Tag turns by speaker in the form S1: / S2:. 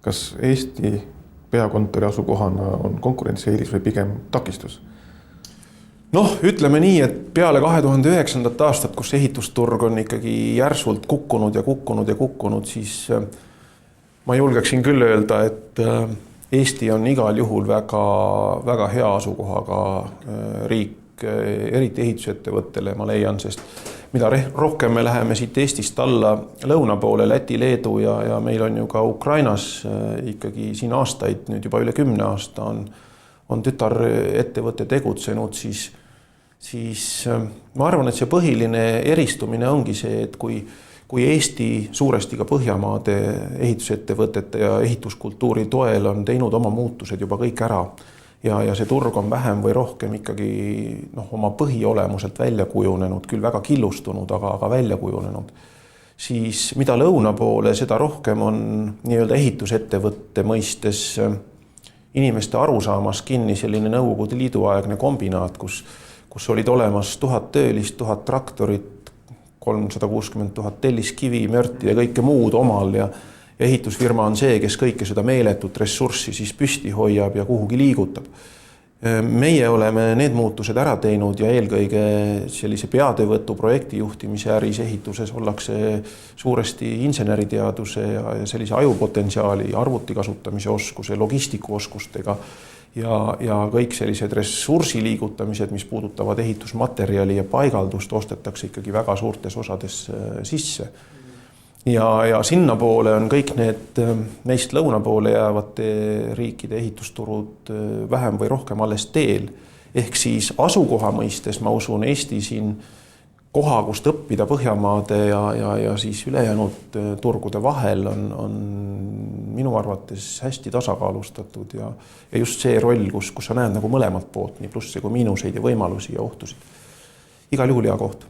S1: Kas Eesti peakontori asukohana on konkurentsieelis või pigem takistus?
S2: Ütleme nii, et peale 2009. aastat, kus ehitusturg on ikkagi järsult kukkunud ja kukkunud ja kukkunud, siis ma julgeksin küll öelda, et Eesti on igal juhul väga hea asukohaga riik, eriti ehitusettevõttele, ma leian, sest mida rohkem me läheme siit Eestist alla lõuna poole, Läti, Leedu ja meil on ju ka Ukrainas ikkagi siin aastaid, nüüd juba üle 10 aasta on tütarettevõte tegutsenud, siis ma arvan, et see põhiline eristumine ongi see, et kui Eesti suuresti ka Põhjamaade ehitusettevõtete ja ehituskultuuri toel on teinud oma muutused juba kõik ära ja see turg on vähem või rohkem ikkagi oma põhiolemuselt välja kujunenud, küll väga killustunud, aga välja kujunenud, siis mida lõuna poole, seda rohkem on nii-öelda ehitusettevõtte mõistes inimeste arusaamas kinni selline Nõukogude Liidu aegne kombinaat, kus olid olemas 1000 töölist, 1000 traktorit, 360 000 telliskivi, mörti ja kõike muud omal ja ehitusfirma on see, kes kõike seda meeletut ressurssi siis püsti hoiab ja kuhugi liigutab. Meie oleme need muutused ära teinud ja eelkõige sellise peatevõtu projektijuhtimise äris ehituses ollakse suuresti inseneriteaduse ja sellise ajupotentsiaali, arvuti kasutamise oskuse, logistikuoskustega ja kõik sellised ressursi liigutamised, mis puudutavad ehitusmaterjali ja paigaldust, ostetakse ikkagi väga suurtes osades sisse. Ja sinna poole on kõik need meist lõuna poole jäävate riikide ehitusturud vähem või rohkem alles teel. Ehk siis asukoha mõistes, ma usun, Eesti siin koha, kust õppida Põhjamaade ja siis ülejäänud turgude vahel on minu arvates hästi tasakaalustatud ja just see roll, kus sa näed nagu mõlemat poolt, nii plusse kui miinuseid ja võimalusi ja ohtusid. Igal juhul hea koht.